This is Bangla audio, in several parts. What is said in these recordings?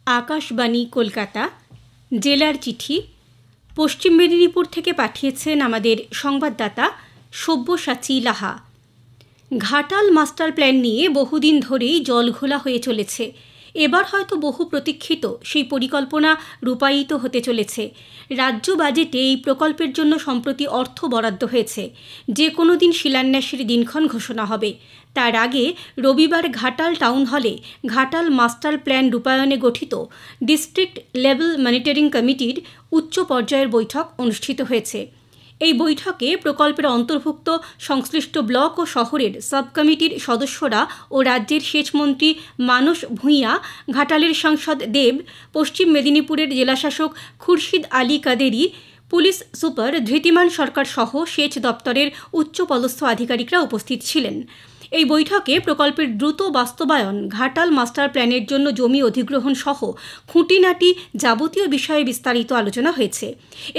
আকাশবাণী কলকাতা জেলার চিঠি পশ্চিম মেদিনীপুর থেকে পাঠিয়েছেন আমাদের সংবাদদাতা সব্যসাচী লাহা। ঘাটাল মাস্টার প্ল্যান নিয়ে বহুদিন ধরেই জলঘোলা হয়ে চলেছে। এবার হয়তো বহু প্রতীক্ষিত সেই পরিকল্পনা রূপায়িত হতে চলেছে। রাজ্য বাজেটে এই প্রকল্পের জন্য সম্প্রতি অর্থ বরাদ্দ হয়েছে। যে কোনো দিন শিলান্যাসের দিনক্ষণ ঘোষণা হবে। তার আগে রবিবার ঘাটাল টাউন হলে ঘাটাল মাস্টার প্ল্যান রূপায়ণে গঠিত ডিস্ট্রিক্ট লেভেল মনিটরিং কমিটির উচ্চ পর্যায়ের বৈঠক অনুষ্ঠিত হয়েছে। এই বৈঠকে প্রকল্পের অন্তর্ভুক্ত সংশ্লিষ্ট ব্লক ও শহরের সাব কমিটির সদস্যরা ও রাজ্যের সেচমন্ত্রী মানস ভূঁইয়া, ঘাটালের সাংসদ দেব, পশ্চিম মেদিনীপুরের জেলাশাসক খুরশিদ আলী কাদেরি, পুলিশ সুপার ধৃতিমান সরকার সহ সেচ দপ্তরের উচ্চপদস্থ আধিকারিকরা উপস্থিত ছিলেন। এই বৈঠকে প্রকল্পের দ্রুত বাস্তবায়ন, ঘাটাল মাস্টার প্ল্যানের জন্য জমি অধিগ্রহণ সহ খুঁটিনাটি যাবতীয় বিষয়ে বিস্তারিত আলোচনা হয়েছে।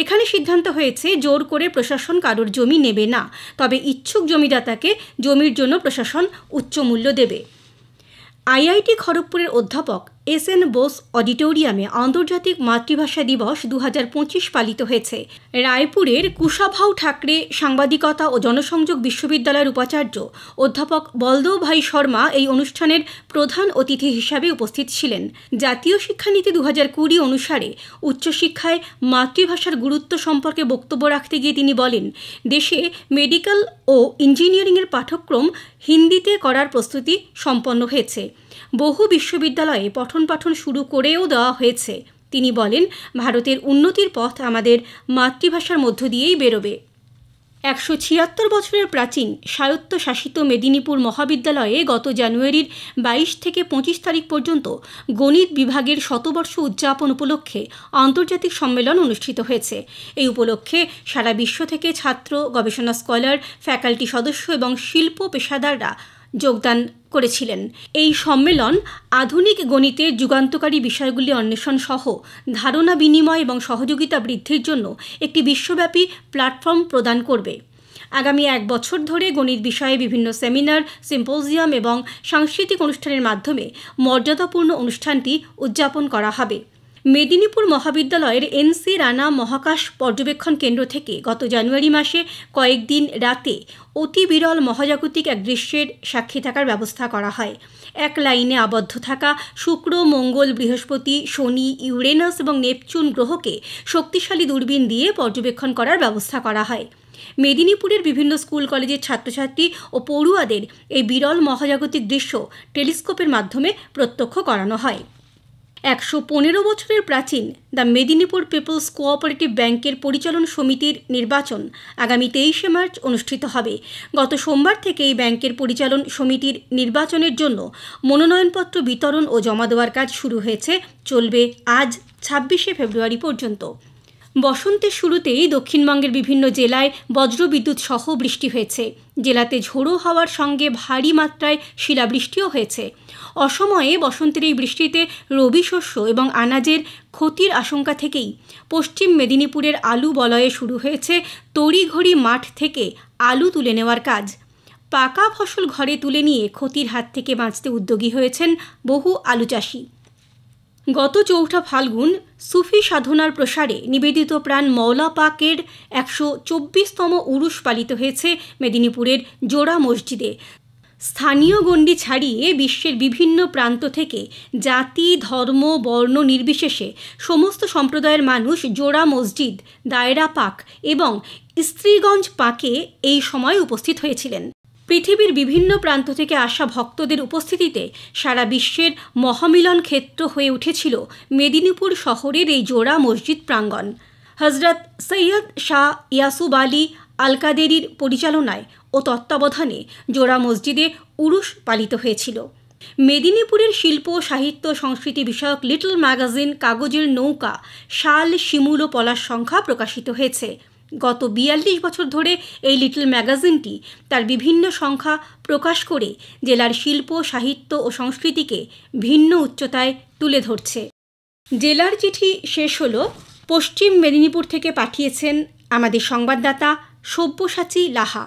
এখানে সিদ্ধান্ত হয়েছে জোর করে প্রশাসন কারোর জমি নেবে না, তবে ইচ্ছুক জমিদাতাকে জমির জন্য প্রশাসন উচ্চ মূল্য দেবে। আইআইটি খড়গপুরের অধ্যাপক এস.এন. বোস অডিটোরিয়ামে আন্তর্জাতিক মাতৃভাষা দিবস 2025 পালিত হয়েছে। রায়পুরের কুশাভাউ ঠাকরে সাংবাদিকতা ও জনসংযোগ বিশ্ববিদ্যালয়ের উপাচার্য অধ্যাপক বলদেব ভাই শর্মা এই অনুষ্ঠানের প্রধান অতিথি হিসাবে উপস্থিত ছিলেন। জাতীয় শিক্ষানীতি 2020 অনুসারে উচ্চশিক্ষায় মাতৃভাষার গুরুত্ব সম্পর্কে বক্তব্য রাখতে গিয়ে তিনি বলেন, দেশে মেডিকেল ও ইঞ্জিনিয়ারিংয়ের পাঠ্যক্রম হিন্দিতে করার প্রস্তুতি সম্পন্ন হয়েছে। বহু বিশ্ববিদ্যালয়ে পঠন পাঠন শুরু করেও দেওয়া হয়েছে। তিনি বলেন, ভারতের উন্নতির পথ আমাদের মাতৃভাষার মধ্য দিয়েই বেরোবে। 176 বছরের প্রাচীন স্বায়ত্তশাসিত মেদিনীপুর মহাবিদ্যালয়ে গত জানুয়ারির 22 থেকে 25 তারিখ পর্যন্ত গণিত বিভাগের শতবর্ষ উদযাপন উপলক্ষে আন্তর্জাতিক সম্মেলন অনুষ্ঠিত হয়েছে। এই উপলক্ষে সারা বিশ্ব থেকে ছাত্র, গবেষণা স্কলার, ফ্যাকাল্টি সদস্য এবং শিল্প পেশাদাররা যোগদান করেছিলেন। এই সম্মেলন আধুনিক গণিতের যুগান্তকারী বিষয়গুলি অন্বেষণ সহ ধারণা বিনিময় এবং সহযোগিতা বৃদ্ধির জন্য একটি বিশ্বব্যাপী প্ল্যাটফর্ম প্রদান করবে। আগামী 1 বছর ধরে গণিত বিষয়ে বিভিন্ন সেমিনার, সিম্পোজিয়াম এবং সাংস্কৃতিক অনুষ্ঠানের মাধ্যমে মর্যাদাপূর্ণ অনুষ্ঠানটি উদযাপন করা হবে। মেদিনীপুর মহাবিদ্যালয়ের এন.সি. রানা মহাকাশ পর্যবেক্ষণ কেন্দ্র থেকে গত জানুয়ারি মাসে কয়েকদিন রাতে অতি বিরল মহাজাগতিক এক দৃশ্যের সাক্ষী থাকার ব্যবস্থা করা হয়। এক লাইনে আবদ্ধ থাকা শুক্র, মঙ্গল, বৃহস্পতি, শনি, ইউরেনাস এবং নেপচুন গ্রহকে শক্তিশালী দূরবীন দিয়ে পর্যবেক্ষণ করার ব্যবস্থা করা হয়। মেদিনীপুরের বিভিন্ন স্কুল কলেজের ছাত্রছাত্রী ও পড়ুয়াদের এই বিরল মহাজাগতিক দৃশ্য টেলিস্কোপের মাধ্যমে প্রত্যক্ষ করানো হয়। 115 বছরের প্রাচীন দ্য মেদিনীপুর পিপলস কোঅপারেটিভ ব্যাংকের পরিচালন সমিতির নির্বাচন আগামী 23শে মার্চ অনুষ্ঠিত হবে। গত সোমবার থেকে এই ব্যাংকের পরিচালন সমিতির নির্বাচনের জন্য মনোনয়নপত্র বিতরণ ও জমা দেওয়ার কাজ শুরু হয়েছে, চলবে আজ 26শে ফেব্রুয়ারি পর্যন্ত। বসন্তের শুরুতেই দক্ষিণবঙ্গের বিভিন্ন জেলায় বজ্রবিদ্যুৎ সহ বৃষ্টি হয়েছে। জেলাতে ঝোড়ো হাওয়ার সঙ্গে ভারী মাত্রায় শিলাবৃষ্টিও হয়েছে। অসময়ে বসন্তের এই বৃষ্টিতে রবি শস্য এবং আনাজের ক্ষতির আশঙ্কা থেকেই পশ্চিম মেদিনীপুরের আলু বলয়ে শুরু হয়েছে তড়িঘড়ি মাঠ থেকে আলু তুলে নেওয়ার কাজ। পাকা ফসল ঘরে তুলে নিয়ে ক্ষতির হাত থেকে বাঁচতে উদ্যোগী হয়েছেন বহু আলু চাষি। গত 4 ফাল্গুন সুফি সাধনার প্রসারে নিবেদিত প্রাণ মওলা পাকের 124তম উরুস পালিত হয়েছে মেদিনীপুরের জোড়া মসজিদে। স্থানীয় গণ্ডি ছাড়িয়ে বিশ্বের বিভিন্ন প্রান্ত থেকে জাতি, ধর্ম, বর্ণ নির্বিশেষে সমস্ত সম্প্রদায়ের মানুষ জোড়া মসজিদ, দায়রা পাক এবং স্ত্রীগঞ্জ পাকে এই সময় উপস্থিত হয়েছিলেন। পৃথিবীর বিভিন্ন প্রান্ত থেকে আসা ভক্তদের উপস্থিতিতে সারা বিশ্বের মহামিলন ক্ষেত্র হয়ে উঠেছিল মেদিনীপুর শহরের এই জোড়া মসজিদ প্রাঙ্গণ। হজরত সৈয়দ শাহ ইয়াসুব আলী আল কাদেরির পরিচালনায় ও তত্ত্বাবধানে জোড়া মসজিদে উরুস পালিত হয়েছিল। মেদিনীপুরের শিল্প, সাহিত্য, সংস্কৃতি বিষয়ক লিটল ম্যাগাজিন কাগজের নৌকা, শাল, শিমুল ও পলাশ সংখ্যা প্রকাশিত হয়েছে। গত 42 বছর ধরে এই লিটল ম্যাগাজিনটি তার বিভিন্ন সংখ্যা প্রকাশ করে জেলার শিল্প, সাহিত্য ও সংস্কৃতিকে ভিন্ন উচ্চতায় তুলে ধরছে। জেলার চিঠি শেষ হলো। পশ্চিম মেদিনীপুর থেকে পাঠিয়েছেন আমাদের সংবাদদাতা সব্যসাচী লাহা।